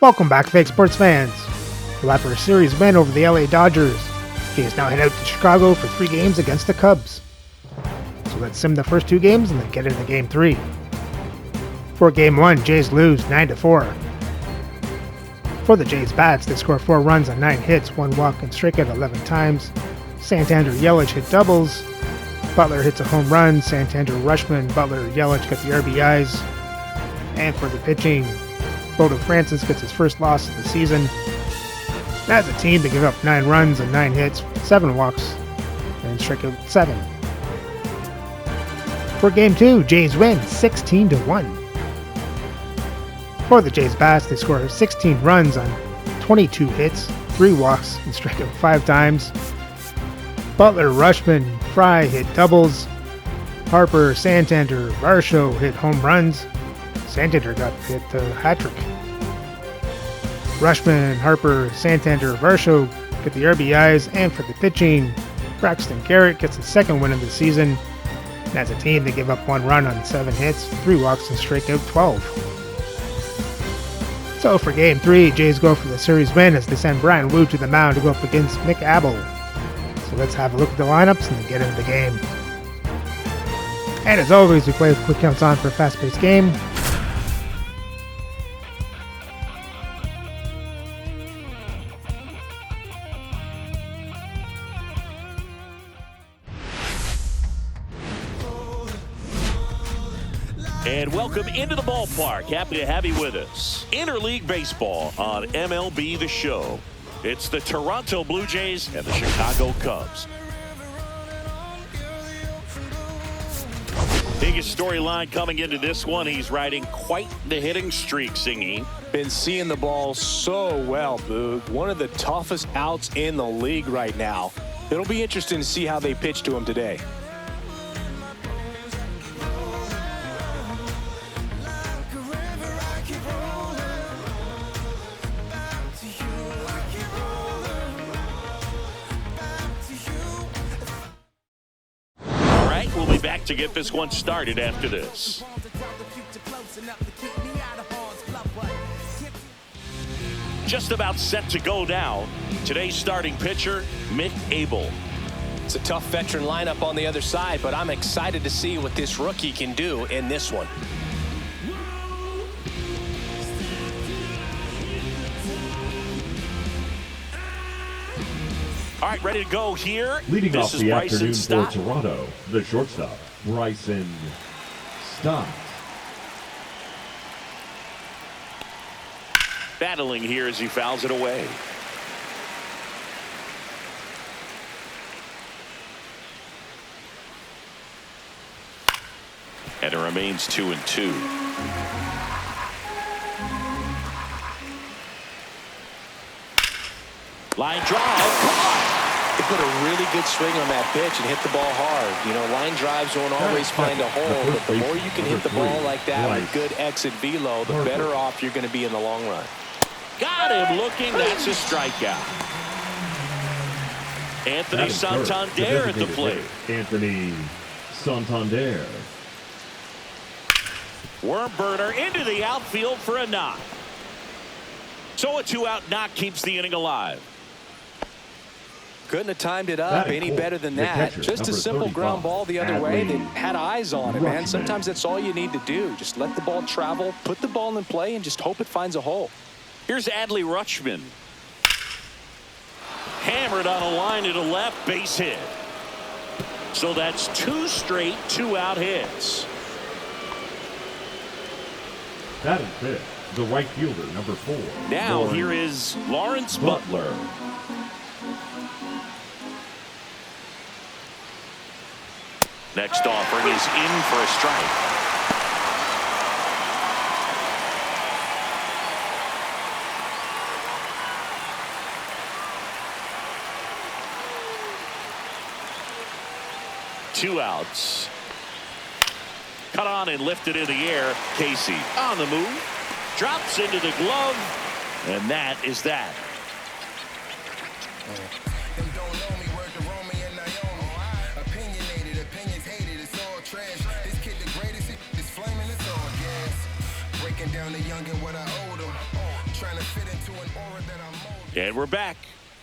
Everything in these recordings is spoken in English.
Welcome back, fake sports fans. We're after a series win over the LA Dodgers. Jays now head out to Chicago for 3 games against the Cubs. So let's sim the first 2 games and then get into game 3. For game 1, Jays lose 9-4. For the Jays bats, they score 4 runs on 9 hits, 1 walk and strike out 11 times. Santander, Yelich hit doubles. Butler hits a home run. Santander, Rushman, Butler, Yelich get the RBIs. And for the pitching, Bodo Francis gets his first loss of the season. As a team, they give up 9 runs and 9 hits, 7 walks, and strike out 7. For game 2, Jays win 16-1. For the Jays bats, they score 16 runs on 22 hits, 3 walks, and strike out 5 times. Butler, Rushman, Fry hit doubles. Harper, Santander, Varsho hit home runs. Santander got hit the hat trick. Rushman, Harper, Santander, Varsho get the RBIs, and for the pitching, Braxton Garrett gets his second win of the season. And as a team, they give up 1 run on 7 hits, 3 walks, and strike out 12. So for game 3, Jays go for the series win as they send Brian Wu to the mound to go up against Mick Abel. So let's have a look at the lineups and then get into the game. And as always, we play with quick counts on for a fast-paced game. And welcome into the ballpark. Happy to have you with us. Interleague baseball on MLB The Show. It's the Toronto Blue Jays and the Chicago Cubs. Biggest storyline coming into this one. He's riding quite the hitting streak, Singy. Been seeing the ball so well, Boog. One of the toughest outs in the league right now. It'll be interesting to see how they pitch to him today. We'll be back to get this one started after this. Just about set to go now. Today's starting pitcher, Mick Abel. It's a tough veteran lineup on the other side, but I'm excited to see what this rookie can do in this one. All right, ready to go here. Leading this off is the Bryson afternoon Stott. for Toronto, the shortstop, Bryson Stott. Battling here as he fouls it away. And it remains 2-2. Line drive. They put a really good swing on that pitch and hit the ball hard. You know, line drives won't always find a hole, but the more you can hit the ball like that with good exit velo, the better off you're going to be in the long run. Got him looking. That's a strikeout. Anthony Santander at the plate. Anthony Santander. Worm burner into the outfield for a knock. So a 2-out knock keeps the inning alive. Couldn't have timed it up any better than that. Just a simple ground ball the other way that had eyes on it, man. Sometimes that's all you need to do. Just let the ball travel, put the ball in play, and just hope it finds a hole. Here's Adley Rutschman. Hammered on a line to the left, base hit. So that's 2 straight 2-out hits. That is fifth, the right fielder, number 4. Now here is Lawrence Butler. Next offering is in for a strike. Two outs. Cut on and lifted in the air. Casey on the move. Drops into the glove. And that is that. And we're back.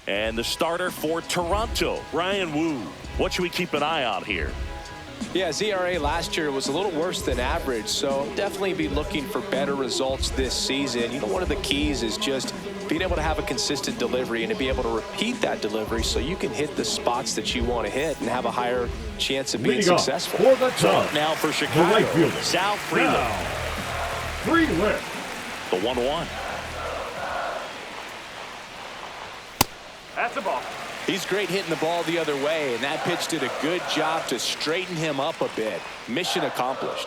And the starter for Toronto, Ryan Wu. What should we keep an eye on here? Yeah, ZRA last year was a little worse than average, so definitely be looking for better results this season. You know, one of the keys is just being able to have a consistent delivery and to be able to repeat that delivery so you can hit the spots that you want to hit and have a higher chance of being successful. For the So top, now for the Chicago, right fielder, Sal Freeland. Freeland. The 1-1. That's the ball. He's great hitting the ball the other way, and that pitch did a good job to straighten him up a bit. Mission accomplished.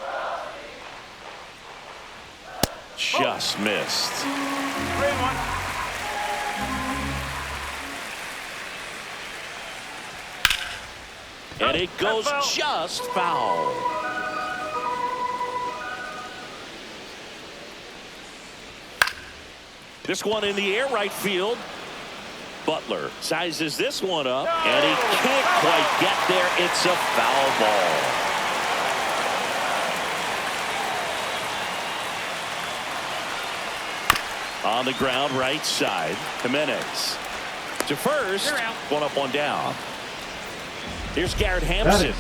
Just missed. 3-1. And it goes just foul. This one in the air right field. Butler sizes this one up, and he can't quite get there. It's a foul ball. On the ground, right side, Jimenez to first. One up, one down. Here's Garrett Hampson.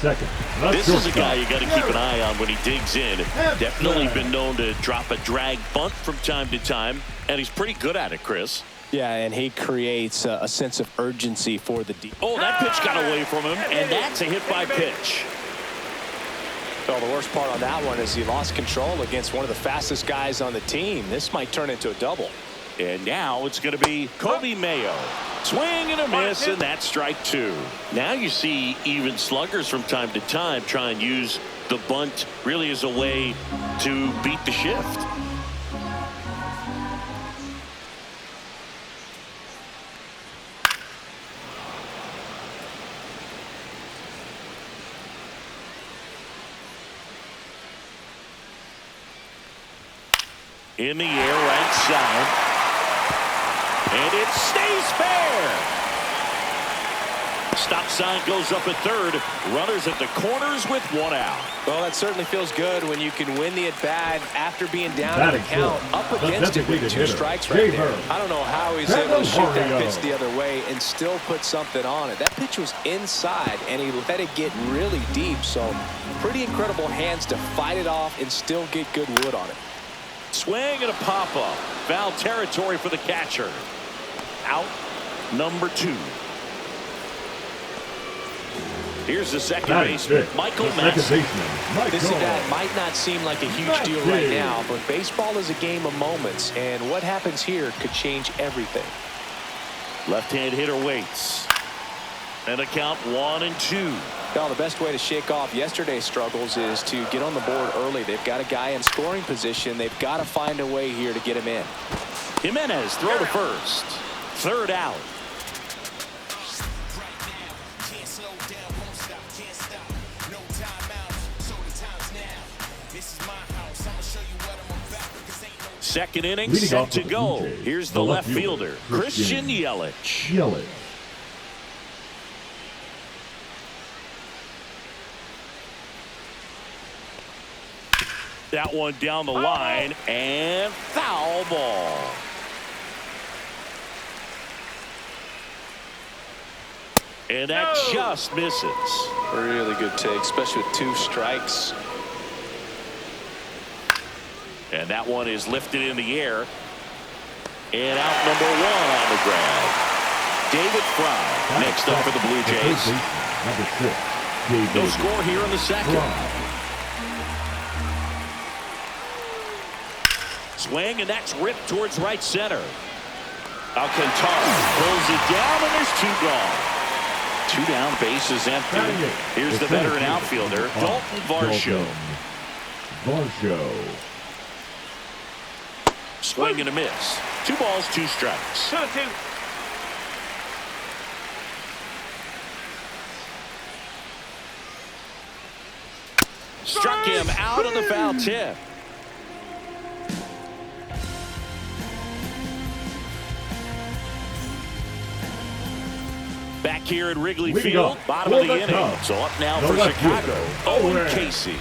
This is a guy you got to keep an eye on when he digs in. Definitely been known to drop a drag bunt from time to time, and he's pretty good at it, Chris. Yeah, and he creates a sense of urgency for the deep. Oh, that pitch got away from him, and that's a hit by pitch. Well, the worst part on that one is he lost control against one of the fastest guys on the team. This might turn into a double. And now it's going to be Kobe Mayo. Swing and a miss, and that's strike two. Now you see even sluggers from time to time try and use the bunt really as a way to beat the shift. In the air, right side. And it stays fair. Stop sign goes up at third. Runners at the corners with one out. Well, that certainly feels good when you can win the at-bat after being down in the count, up against it with two strikes right there. I don't know how he's able to shoot that pitch the other way and still put something on it. That pitch was inside, and he let it get really deep. So pretty incredible hands to fight it off and still get good wood on it. Swing and a pop-up. Foul territory for the catcher. Out number two. Here's the second baseman, Michael Madsen. This at-bat might not seem like a huge deal right now, but baseball is a game of moments, and what happens here could change everything. Left-hand hitter waits. And a count 1-2. Well, the best way to shake off yesterday's struggles is to get on the board early. They've got a guy in scoring position. They've got to find a way here to get him in. Jimenez throw to first. Third out. Second inning set to go. Here's the left fielder, Christian Yelich. That one down the line, and foul ball. And that just misses. Really good take, especially with two strikes. And that one is lifted in the air. And out number one on the ground. David Fry next up for the Blue Jays. No score here in the second. Swing, and that's ripped towards right center. Alcantara pulls it down, and there's two gone. Two down, base is empty. Here's the veteran outfielder, Dalton Varsho. Swing and a miss. 2 balls, 2 strikes. 2-2. Struck him out on the foul tip. Back here at Wrigley Field, bottom of the inning. So up now for Chicago, Owen Casey.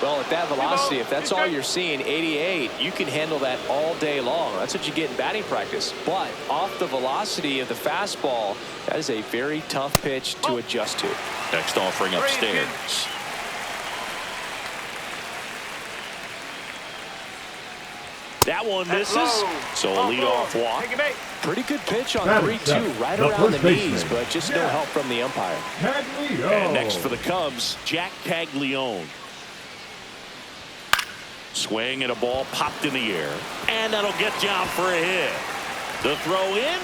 Well, at that velocity, if that's all you're seeing, 88, you can handle that all day long. That's what you get in batting practice. But off the velocity of the fastball, that is a very tough pitch to adjust to. Next offering upstairs. That one misses, so a leadoff walk. Pretty good pitch on 3-2, right around the knees, but just no help from the umpire. And next for the Cubs, Jack Caglione. Swing and a ball popped in the air, and that'll get down for a hit. The throw in,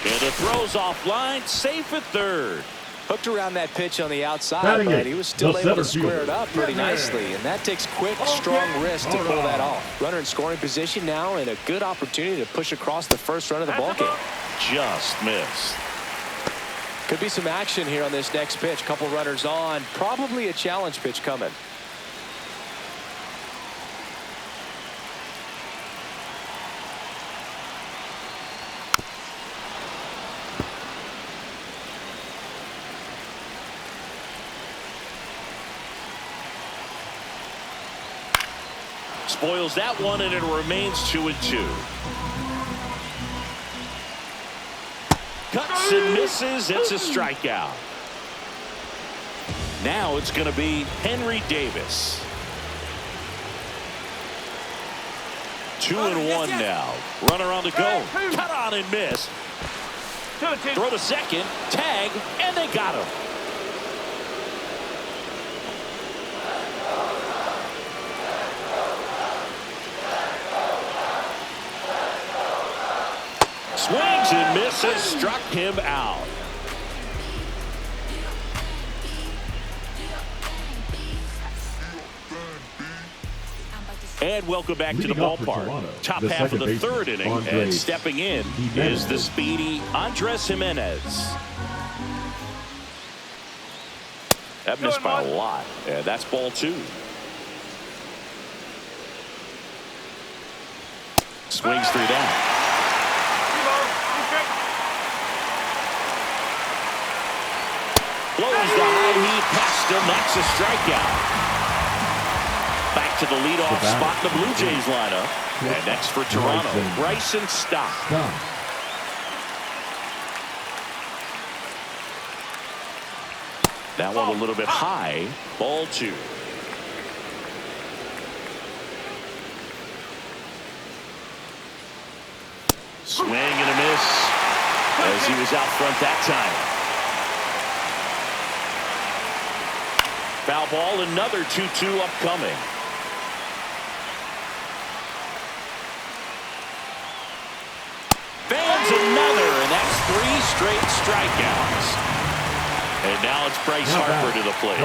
and the throw's offline, safe at third. Hooked around that pitch on the outside, but he was still able to square it up pretty nicely. And that takes quick, strong wrist to pull that off. Runner in scoring position now, and a good opportunity to push across the first run of the ballgame. Just missed. Could be some action here on this next pitch. Couple runners on. Probably a challenge pitch coming. Spoils that one, and it remains 2-2. Cuts and misses. It's a strikeout. Now it's going to be Henry Davis. 2-1 now. Runner on the go. Cut on and miss. Throw to second. Tag, and they got him. Swings and misses, struck him out. And welcome back to the ballpark. Top half of the third inning, and stepping in is the speedy Andres Jimenez. That missed by a lot, and that's ball 2. Swings through that. Blows the high knee past him. That's a strikeout. Back to the leadoff spot in the Blue Jays lineup. And next for Toronto, Bryson Stott. That one a little bit high. Ball 2. Swing and a miss as he was out front that time. Foul ball, another 2-2 upcoming. Fans another, and that's 3 straight strikeouts. And now it's Bryce Harper to the plate.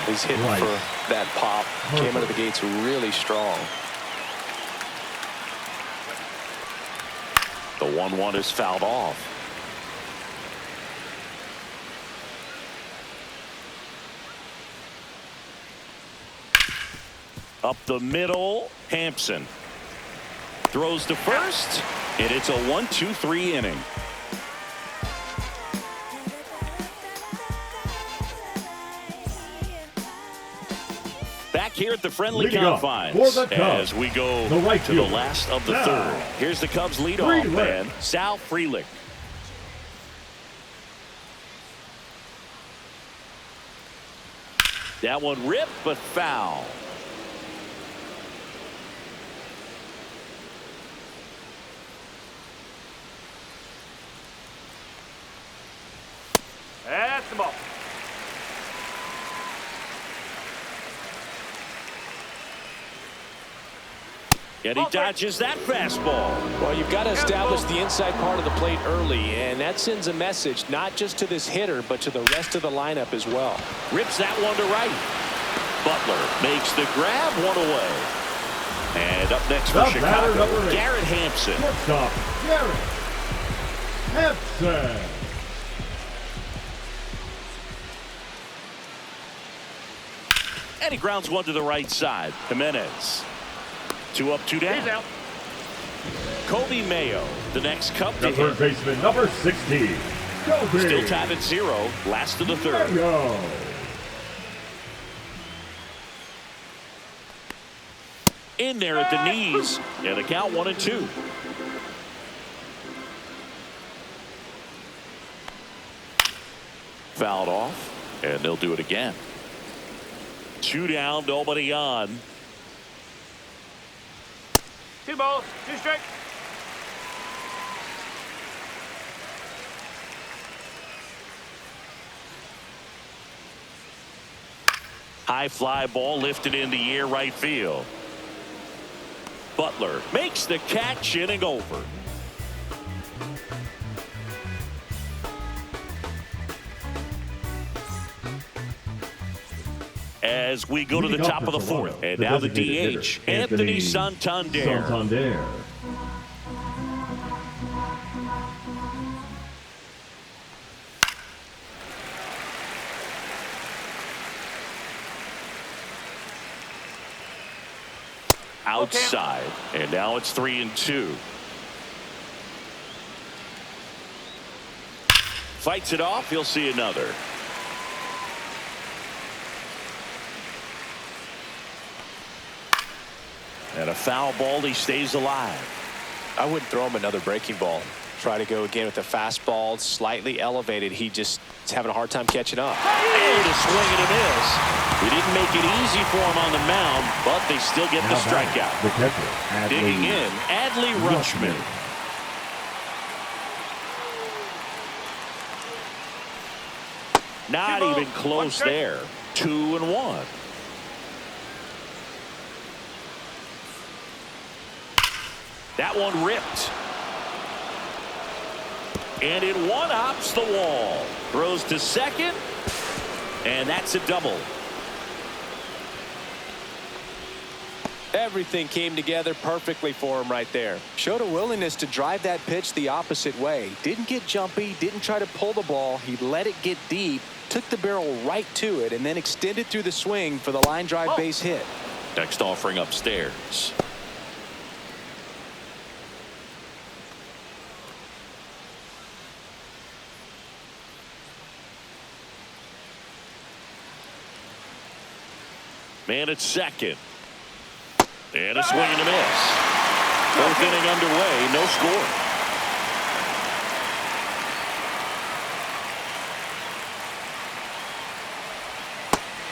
He's hitting for that pop. Came out of the gates really strong. The 1-1 is fouled off. Up the middle, Hampson throws to first, and it's a 1-2-3 inning. Back here at the friendly confines as we go to the last of the third. Here's the Cubs leadoff man, Sal Frelick. That one ripped, but foul. That's the ball. And he dodges that fastball. Well, you've got to establish the inside part of the plate early, and that sends a message not just to this hitter, but to the rest of the lineup as well. Rips that one to right. Butler makes the grab, one away. And up next for Chicago, Garrett Hampson. Shortstop, Garrett Hampson. And he grounds one to the right side. Jimenez. 2 up, 2 down. He's out. Kobe Mayo, the next Cub to The hit. third baseman, number 16. Kobe. Still tied at 0. Last of the third. Mayo. In there at the knees, and the count 1-2. Fouled off, and they'll do it again. 2 down, nobody on. 2 balls, 2 strikes. High fly ball lifted in the air right field. Butler makes the catch, inning over. As we go to the top of the 4th, and now the DH, Anthony Santander. Outside, and now it's 3-2. Fights it off, he'll see another. And a foul ball, he stays alive. I wouldn't throw him another breaking ball. Try to go again with the fastball, slightly elevated. He just is having a hard time catching up. And a swing and a miss. He didn't make it easy for him on the mound, but they still get the strikeout. The catcher, Digging in, Adley Rutschman. Not even close there. 2-1. That one ripped. And it one-hops the wall. Throws to second. And that's a double. Everything came together perfectly for him right there. Showed a willingness to drive that pitch the opposite way. Didn't get jumpy, didn't try to pull the ball. He let it get deep, took the barrel right to it, and then extended through the swing for the line drive base hit. Next offering upstairs. Man at second. And a swing and a miss. Fourth inning underway, no score.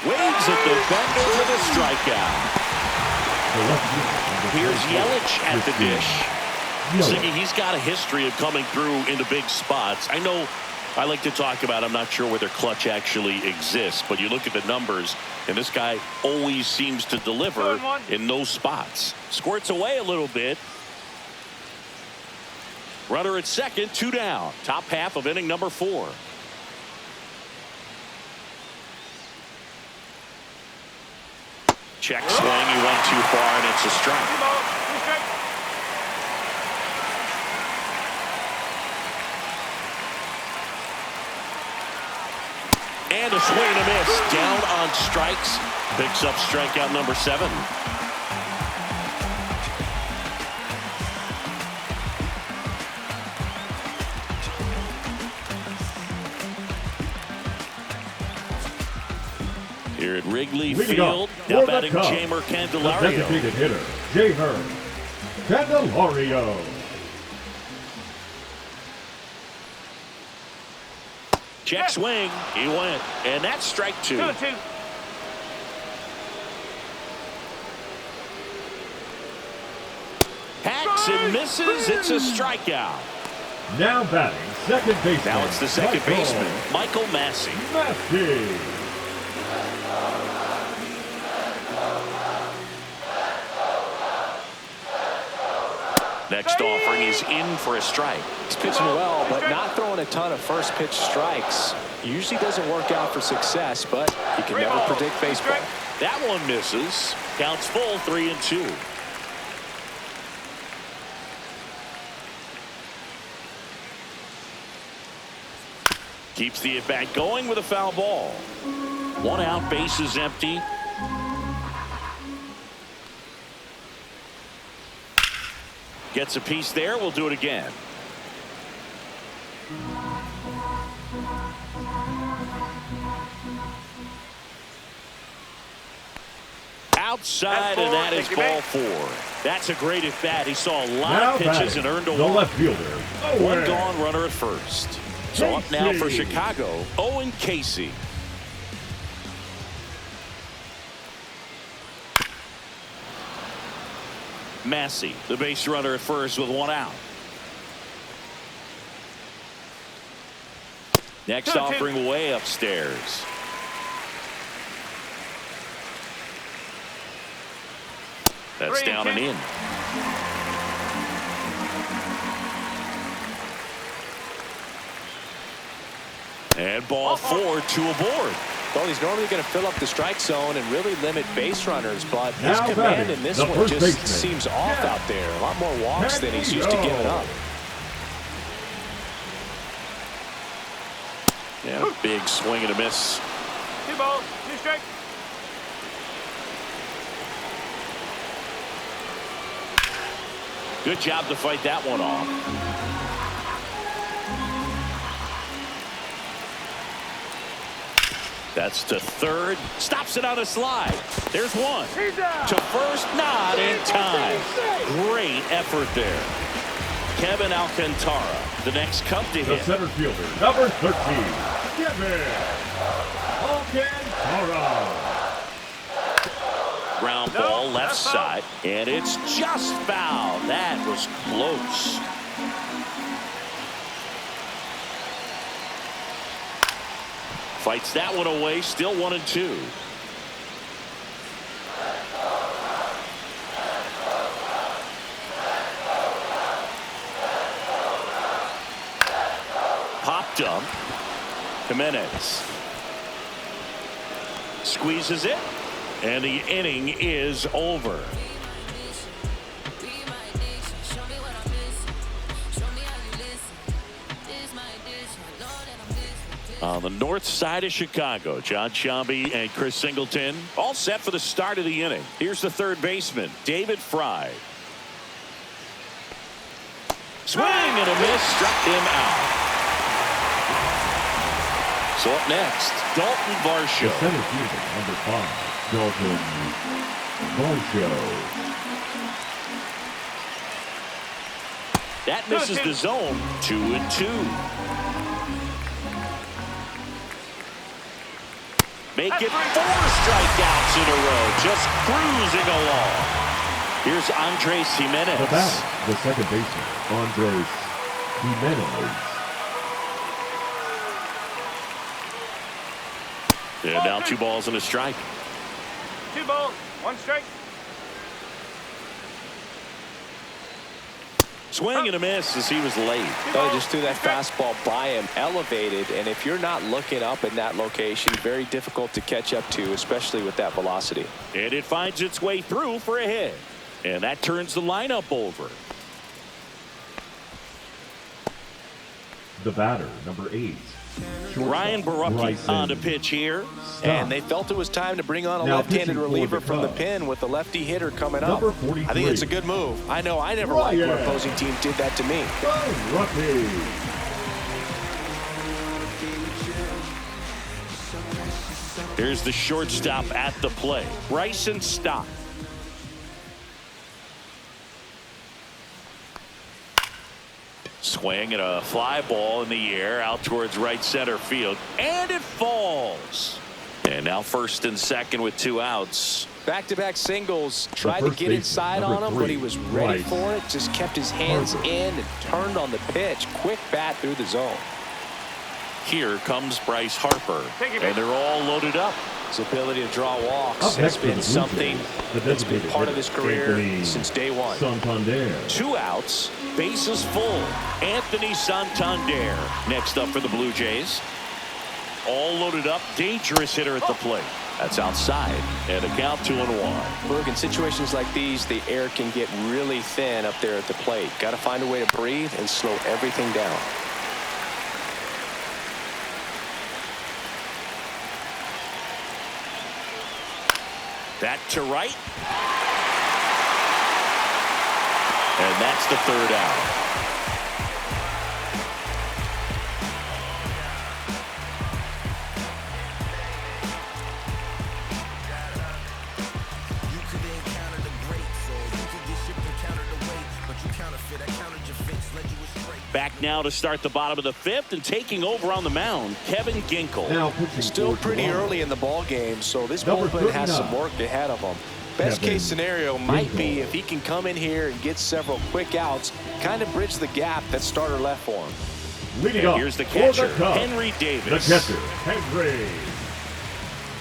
Waves at the defender for the strikeout. Here's Yelich at the dish. Ziggy, he's got a history of coming through into big spots. I know I like to talk about, I'm not sure whether clutch actually exists, but you look at the numbers, and this guy always seems to deliver in those spots. Squirts away a little bit. Runner at second, 2 down. Top half of inning number 4. Check swing, he went too far, and it's a strike. And a swing and a miss. Down on strikes. Picks up strikeout number 7. Here at Wrigley Field, now batting Jeimer Candelario. The designated hitter, Jeimer Candelario. Check swing. He went. And that's strike 2. 2-2. Hacks and misses. It's a strikeout. Now batting second baseman. Now it's the second baseman, Michael Massey. Next offering is in for a strike. He's pitching well, but not throwing a ton of first pitch strikes. Usually doesn't work out for success, but you can never predict baseball. That one misses. Counts full, 3-2. Keeps the at-bat going with a foul ball. 1 out, base is empty. Gets a piece there. We'll do it again. outside, and that is ball 4. That's a great at bat. He saw a lot of pitches and earned a the walk. left fielder. One gone, runner at first. So up now for Chicago, Owen Casey. Massey, the base runner at first with 1 out. Next offering way upstairs. That's down and in. And ball 4, 2 aboard. Well, he's normally going to fill up the strike zone and really limit base runners, but his Now command in this one just baseman. seems off out there. A lot more walks than he's used to giving up. Yeah, big swing and a miss. 2 balls, 2 strikes. Good job to fight that one off. That's to third. Stops it on a slide. There's one. To first, not in time. Great effort there. Kevin Alcantara, the next Cub to The hit. center fielder, number 13, Kevin Alcantara. Ground ball left side, and it's just foul. That was close. Fights that one away, still 1-2. Popped up. Jimenez squeezes it, and the inning is over. On the north side of Chicago, John Sciambi and Chris Singleton all set for the start of the inning. Here's the third baseman, David Fry. Swing and a miss, struck him out. So up next, Dalton The Varsho. center fielder, number 5, Dalton Varsho. That misses the zone, 2-2. Make it 4 strikeouts in a row, just cruising along. Here's Andres Jimenez. The bat, the second baseman, Andres Jimenez. And now 2 balls and a strike. 2 balls, 1 strike. Swing and a miss as he was late. Oh, just threw that fastball by him, elevated, and if you're not looking up in that location, very difficult to catch up to, especially with that velocity. And it finds its way through for a hit. And that turns the lineup over. The batter, number 8, Ryan Barucki Bryson on the pitch here. And they felt it was time to bring on a Now left-handed pitching for reliever the from the Cubs. pen with the lefty hitter coming up. Number 43. I think it's a good move. I know I never liked when opposing teams did that to me. Barucki. Here's the shortstop at the plate, Bryson Stott. Swing and a fly ball in the air out towards right center field, and it falls. And now first and second with 2 outs. Back-to-back singles, tried to first get baseman, inside number on him, but 3, he was ready Bryce for it. Just kept his hands Harper. in and turned on the pitch. Quick bat through the zone. Here comes Bryce Harper, Take it, and they're all loaded up. His ability to draw walks Up has next for the been Blue something Jays, the that's been designated part of hitter, his career Anthony since day one. Santander. 2 outs, bases full. Anthony Santander next up for the Blue Jays. All loaded up, dangerous hitter at the plate. That's outside, and a count 2-1. Look, in situations like these, the air can get really thin up there at the plate. Got to find a way to breathe and slow everything down. That to right. And that's the 3rd out. Back now to start the bottom of the fifth, and taking over on the mound, Kevin Ginkel. Still pretty early in the ball game, so this bullpen has some work ahead of them. Best case scenario might be if he can come in here and get several quick outs, kind of bridge the gap that starter left for him. Here's the catcher, Henry Davis. The catcher, Henry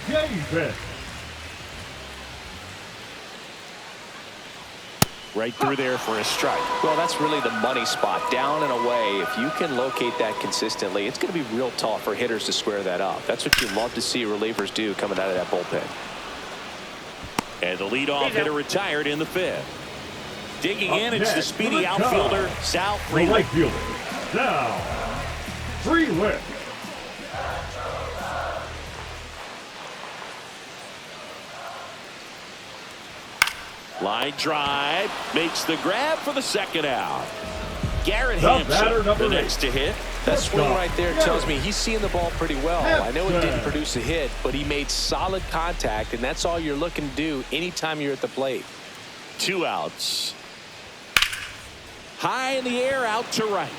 Davis. Right through there for a strike. Well, that's really the money spot, down and away. If you can locate that consistently, it's going to be real tough for hitters to square that up. That's what you love to see relievers do coming out of that bullpen. And the leadoff hitter retired in the fifth. Digging in, it's the speedy outfielder, Sal Frelick. The right fielder, Sal Frelick. Line drive, makes the grab for the second out. Garrett Hampson, the next to hit. That swing right there tells me he's seeing the ball pretty well. I know it didn't produce a hit, but he made solid contact, and that's all you're looking to do anytime you're at the plate. 2 outs. High in the air, out to right.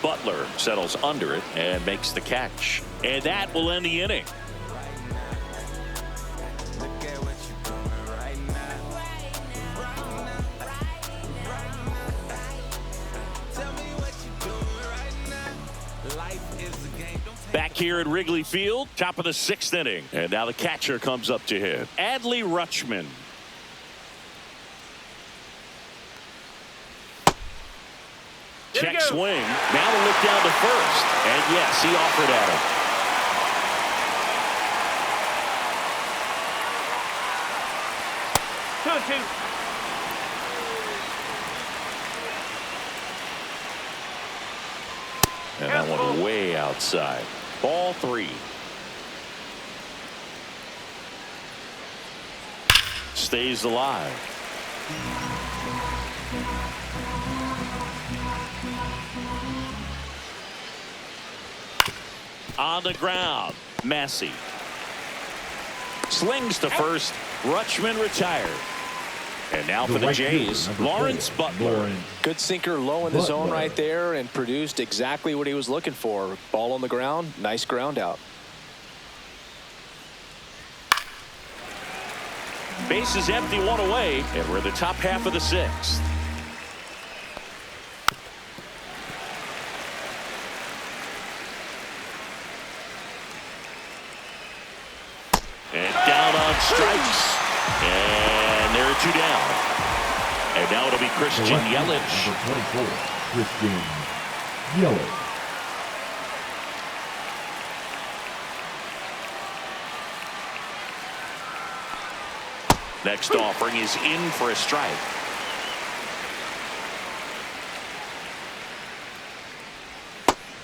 Butler settles under it and makes the catch. And that will end the inning. Back here at Wrigley Field, top of the 6th inning. And now the catcher comes up to hit. Adley Rutschman. Check swing. Now to look down to first. And yes, he offered at him. And that one way outside. Ball 3. Stays alive. On the ground, Massey. Slings to first. Rutschman retired. And now for the Jays, Lawrence Butler. Good sinker low in the zone right there and produced exactly what he was looking for. Ball on the ground, nice ground out. Base is empty, 1 away, and we're in the top half of the 6th. And down on strikes. And there are 2 down. And now it'll be Christian Yelich. Number 24, Christian Yelich. Next offering is in for a strike.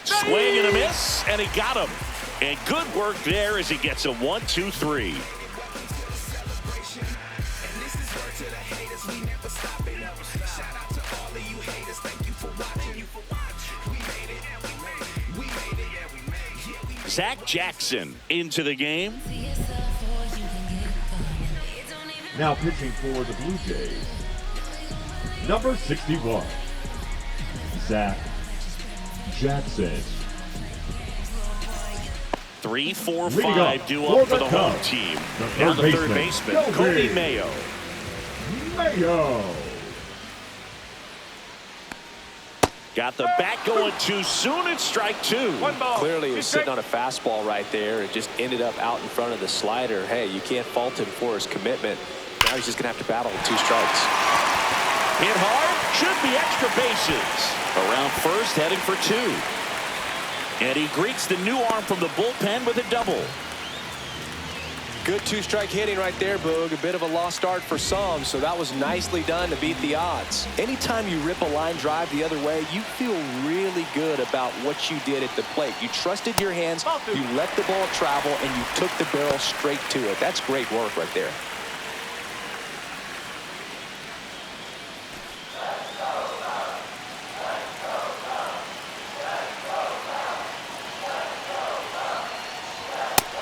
Swing and a miss, and he got him. And good work there as he gets a 1-2-3. Zach Jackson into the game. Now pitching for the Blue Jays, number 61, Zach Jackson. 3, 4, 5 due up for the home team. Now the third baseman, Cody Mayo. Got the bat going too soon. It's strike 2. Clearly he was sitting on a fastball right there. It just ended up out in front of the slider. Hey, you can't fault him for his commitment. Now he's just going to have to battle with 2 strikes. Hit hard. Should be extra bases. Around first, heading for 2. And he greets the new arm from the bullpen with a double. Good 2-strike hitting right there, Boog. A bit of a lost start for some, so that was nicely done to beat the odds. Anytime you rip a line drive the other way, you feel really good about what you did at the plate. You trusted your hands, you let the ball travel, and you took the barrel straight to it. That's great work right there.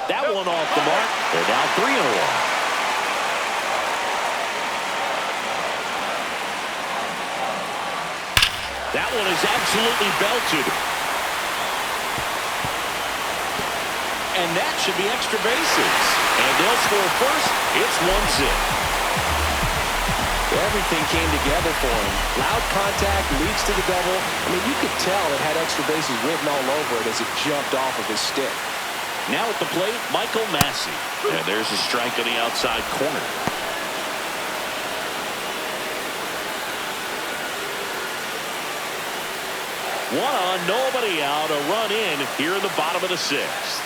That one off the mark. They're down 3-1. That one is absolutely belted. And that should be extra bases. And they'll score first. It's 1-0. Everything came together for him. Loud contact leads to the double. I mean, you could tell it had extra bases written all over it as it jumped off of his stick. Now at the plate, Michael Massey. And there's a strike on the outside corner. One on, nobody out. A run in here in the bottom of the sixth.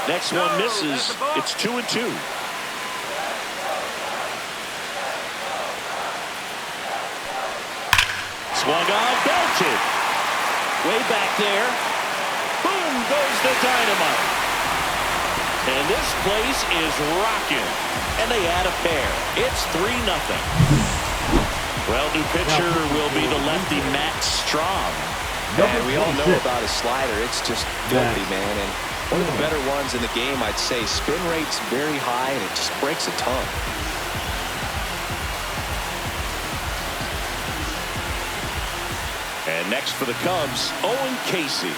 Next one misses. It's 2-2. Swung on, belted. Way back there. Boom goes the dynamite. And this place is rocking. And they add a pair. It's 3-0. Well, new pitcher will be the lefty Matt Strom. And we all know about his slider. It's just filthy, man. And one of the better ones in the game, I'd say. Spin rate's very high, and it just breaks a ton. And next for the Cubs, Owen Casey.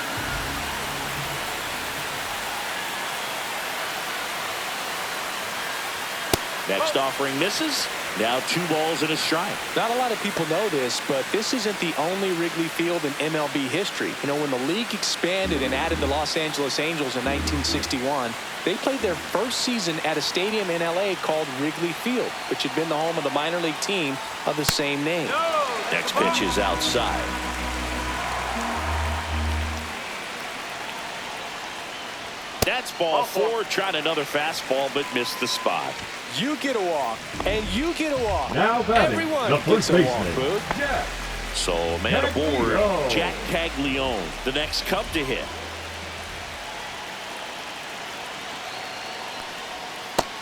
Next offering misses. Now 2 balls and a strike. Not a lot of people know this, but this isn't the only Wrigley Field in MLB history. You know, when the league expanded and added the Los Angeles Angels in 1961, they played their first season at a stadium in L.A. called Wrigley Field, which had been the home of the minor league team of the same name. Next pitch is outside. That's ball 4. Tried another fastball, but missed the spot. You get a walk, and you get a walk. Now batting, everyone the gets first a walk, baseman. Boog. Yeah. So man aboard, Jack Caglione, the next Cub to hit.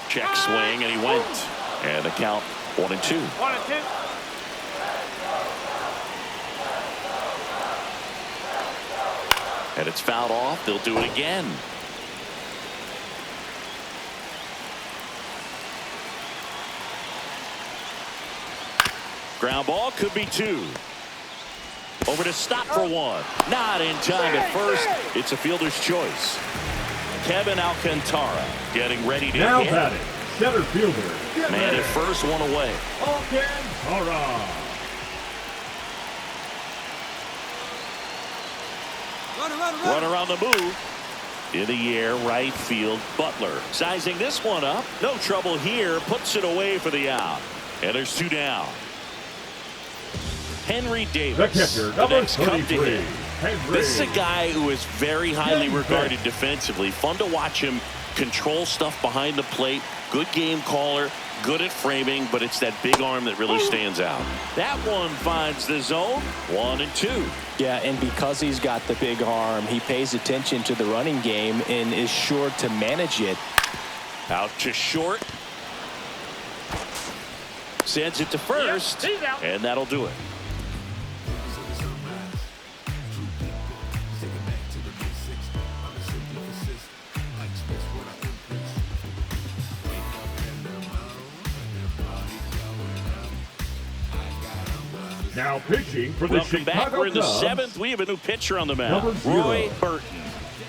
Check swing, and he went. And the count 1-2. 1-2. And it's fouled off. They'll do it again. Ground ball could be 2. Over to stop for 1. Not in time at first. It's a fielder's choice. Kevin Alcantara getting ready to now hit. batting, center fielder. Man at first, 1 away. Alcantara. Runner on the move. In the air, right field, Butler. Sizing this one up. No trouble here. Puts it away for the out. And there's 2 down. Henry Davis, the next Cub to hit. This is a guy who is very highly regarded defensively. Fun to watch him control stuff behind the plate. Good game caller, good at framing, but it's that big arm that really stands out. That one finds the zone. 1-2. Yeah, and because he's got the big arm, he pays attention to the running game and is sure to manage it. Out to short. Sends it to first, and that'll do it. Now pitching for the Welcome back. Chicago We're in the Cubs. 7th. We have a new pitcher on the mound. Number 0. Roy Burton.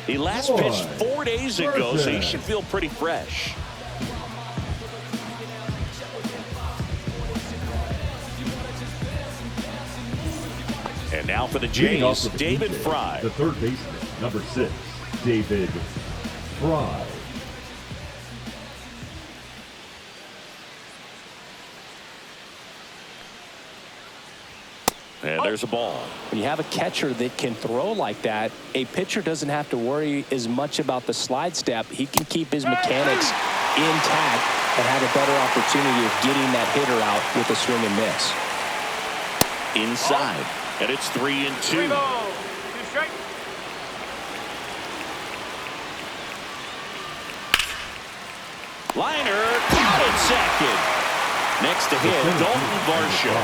He last pitched 4 days ago, so he should feel pretty fresh. And now for the Jays, David Fry. The third baseman, number 6, David Fry. And there's a ball. When you have a catcher that can throw like that, a pitcher doesn't have to worry as much about the slide step. He can keep his mechanics intact and have a better opportunity of getting that hitter out with a swing and miss. Inside. And it's 3-2. 3 balls, 2 strikes. Liner caught at second. Next to hit, Dalton Varsho.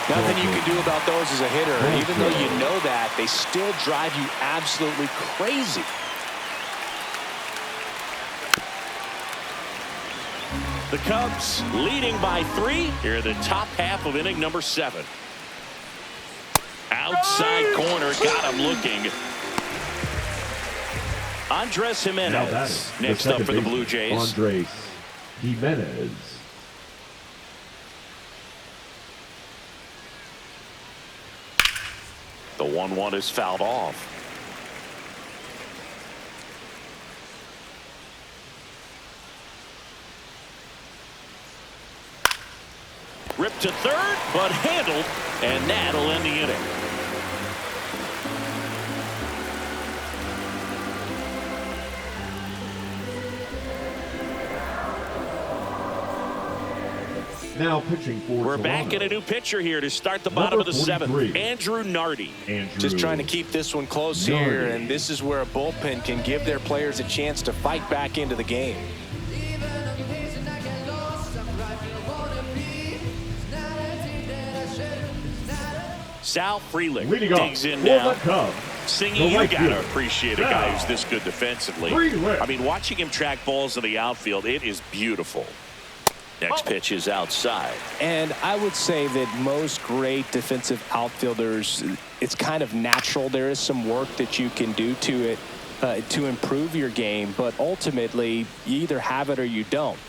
Nothing you can do about those as a hitter. Even though you know that, they still drive you absolutely crazy. The Cubs leading by 3 here in the top half of inning number 7. Outside corner, got him looking. Andres Jimenez next up for the Blue Jays. Andres Jimenez. The 1-1 is fouled off. Ripped to third, but handled, and that'll end the inning. Now pitching for We're Toronto. back in a new pitcher here to start the bottom of the 7th. Andrew Nardi. Just trying to keep this one close here, and this is where a bullpen can give their players a chance to fight back into the game. Sal Frelick Leading digs in now. Singing, you got to appreciate a guy who's this good defensively. I mean, watching him track balls in the outfield, it is beautiful. Next pitch is outside. And I would say that most great defensive outfielders, it's kind of natural. There is some work that you can do to it to improve your game, but ultimately you either have it or you don't.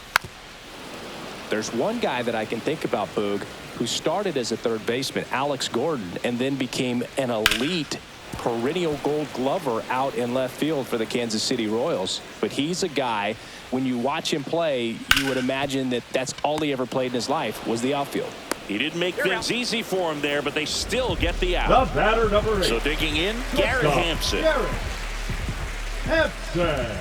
There's one guy that I can think about, Boog, who started as a third baseman, Alex Gordon, and then became an elite perennial Gold Glover out in left field for the Kansas City Royals. But he's a guy, when you watch him play, you would imagine that that's all he ever played in his life was the outfield. He didn't make things easy for him there, but they still get the out. The batter, number 8. So digging in, Garrett Hampson. Garrett Hampson.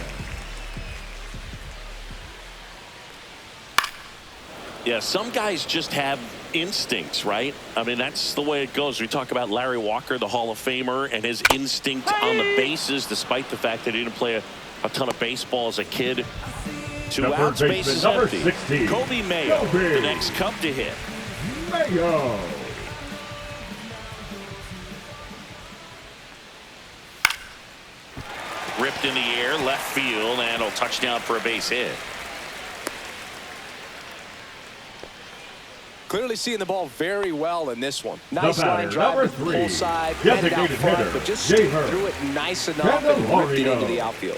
Yeah, some guys just have instincts, right? I mean, that's the way it goes. We talk about Larry Walker, the Hall of Famer, and his instinct on the bases, despite the fact that he didn't play a ton of baseball as a kid. 2 outs, bases empty. 16. Kobe Mayo, the next Cub to hit. Mayo. Ripped in the air, left field, and a touchdown for a base hit. Clearly seeing the ball very well in this one. Nice line drive to the pull side, designated out front, hitter, but just Jamer threw it nice enough and ripped it into the outfield.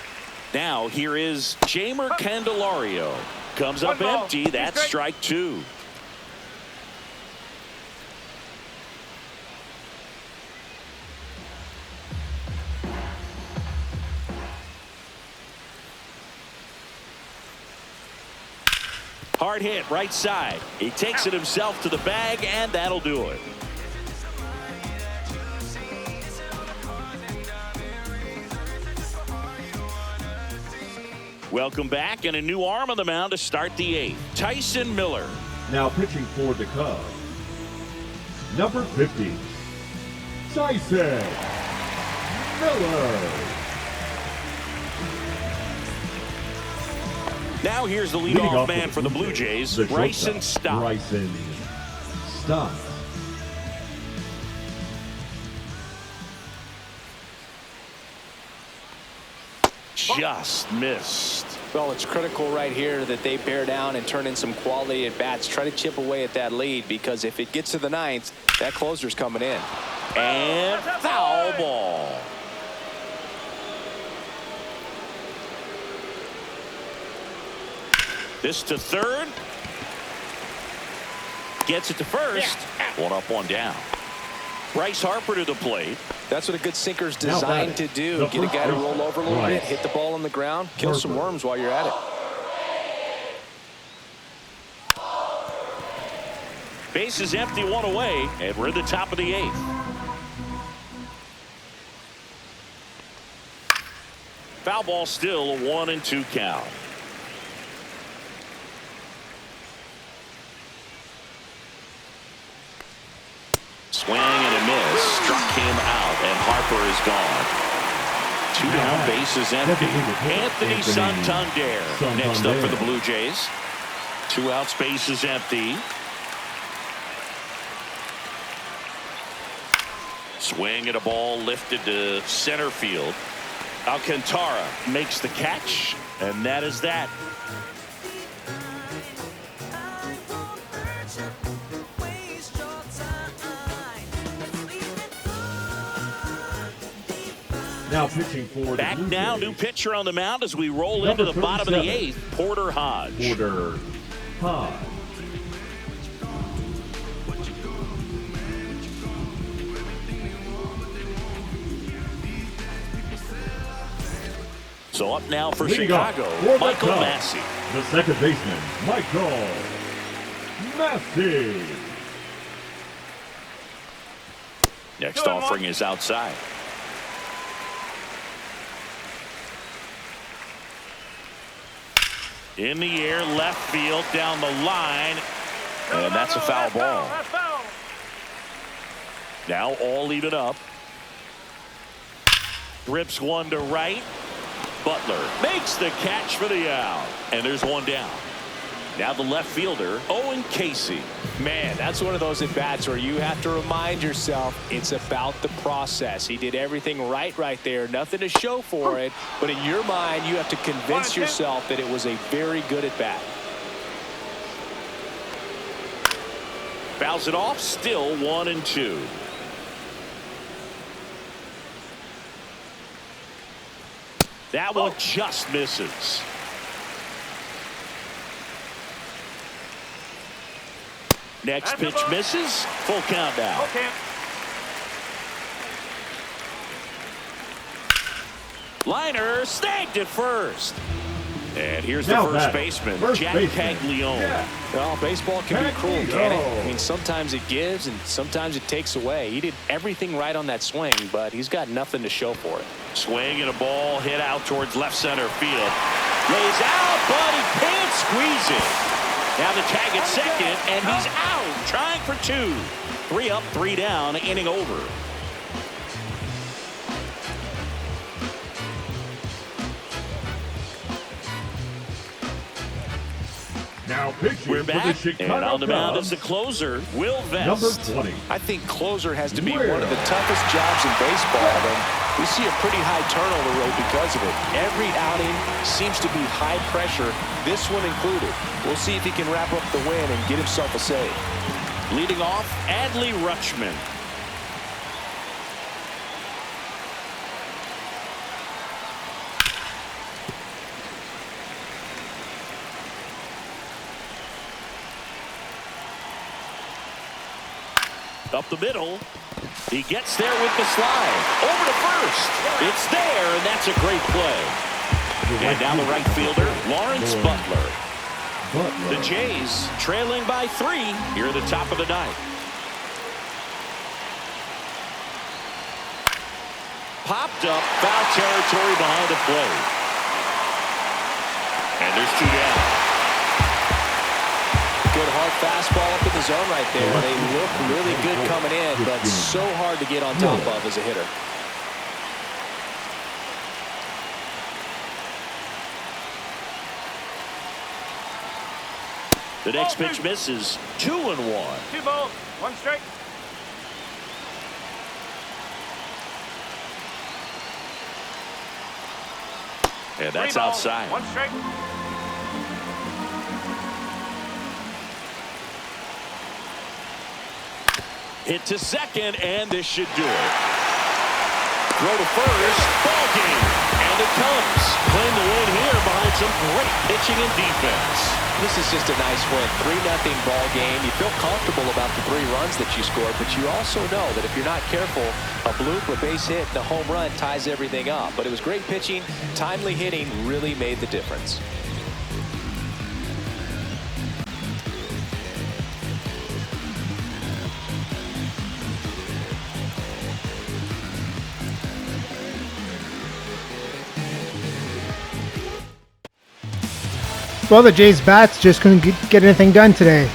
Now here is Jamer Candelario. Comes up empty. That's strike 2. Hard hit, right side. He takes it himself to the bag, and that'll do it. Welcome back, and a new arm on the mound to start the 8th. Tyson Miller. Now pitching for the Cubs, number 50, Tyson Miller. Now here's the leadoff man for the Blue Jays, Bryson Stott. Bryson Stott. Just missed. Well, it's critical right here that they bear down and turn in some quality at bats. Try to chip away at that lead, because if it gets to the 9th, that closer's coming in. And foul ball. This to third. Gets it to first. 1 up, 1 down. Bryce Harper to the plate. That's what a good sinker's designed to do. Get a guy to roll over a little bit, hit the ball on the ground, kill some worms while you're at it. Base is empty, 1 away, and we're at the top of the 8th. Foul ball, still a 1-2 count. Swing and a miss. Struck him out, and Harper is gone. 2 down, bases empty. Anthony Santander next up for the Blue Jays. 2 outs, bases empty. Swing and a ball lifted to center field. Alcantara makes the catch, and that is that. Now pitching for the Back Blue now, Jays. new pitcher on the mound as we roll Number into the bottom of the 37. 8th, Porter Hodge. Porter Hodge. So up now for Leading off Chicago, for the Michael Cubs, Massey. The second baseman, Michael Massey. Next offering is outside. In the air, left field, down the line, and that's a foul ball. Now all even up. Rips one to right. Butler makes the catch for the out, and there's one down. Now the left fielder, Owen Casey. Man, that's one of those at-bats where you have to remind yourself it's about the process. He did everything right there. Nothing to show for it. But in your mind, you have to convince yourself that it was a very good at-bat. Fouls it off, still 1-2. That one just misses. Next pitch misses. Full count now. Okay. Liner snagged at first. And here's the Now first batting, baseman, first Jack baseman, Caglione. Jack. Well, baseball can be cruel, can it? Caglione. I mean, sometimes it gives and sometimes it takes away. He did everything right on that swing, but he's got nothing to show for it. Swing and a ball hit out towards left center field. Lays out, but he can't squeeze it. Now the tag at second, and he's out, trying for two. 3 up, 3 down, inning over. Now pitching We're for the back, Chicago and on the mound Cubs, is the closer, Will number Vest. 20. I think closer has to be Well. one of the toughest jobs in baseball, and we see a pretty high turnover rate because of it. Every outing seems to be high pressure, this one included. We'll see if he can wrap up the win and get himself a save. Leading off, Adley Rutschman. Up the middle. He gets there with the slide. Over to first. It's there, and that's a great play. And down the right fielder, Lawrence Butler. The Jays trailing by 3 here at the top of the 9th. Popped up, foul territory behind the plate. And there's 2 down. Good hard fastball up in the zone right there. They look really good coming in, but so hard to get on top of as a hitter. The next pitch misses. 2-1. 2 balls, 1 strike. And that's 3 balls, outside. 1 strike. Hit to second, and this should do it. Throw to first, ball game, and it comes. Claim the win here behind some great pitching and defense. This is just a nice win. 3-0 ball game. You feel comfortable about the 3 runs that you scored, but you also know that if you're not careful, a bloop, a base hit, and a home run ties everything up. But it was great pitching. Timely hitting really made the difference. Well, the Jays bats just couldn't get anything done today.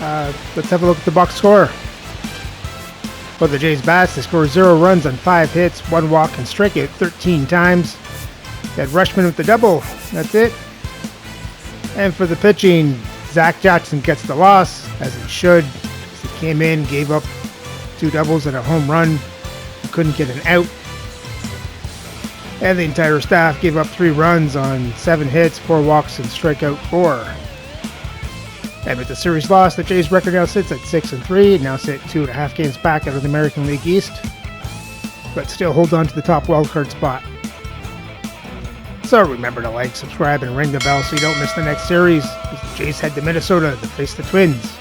Let's have a look at the box score. For the Jays bats, they scored 0 runs on 5 hits, 1 walk, and struck out 13 times. They had Rutschman with the double. That's it. And for the pitching, Zach Jackson gets the loss, as he should. He came in, gave up 2 doubles and a home run. Couldn't get an out. And the entire staff gave up 3 runs on 7 hits, 4 walks, and strikeout 4. And with the series loss, the Jays' record now sits at 6-3, and now sit 2.5 games back out of the American League East. but still hold on to the top wildcard spot. So remember to like, subscribe, and ring the bell so you don't miss the next series, as the Jays head to Minnesota to face the Twins.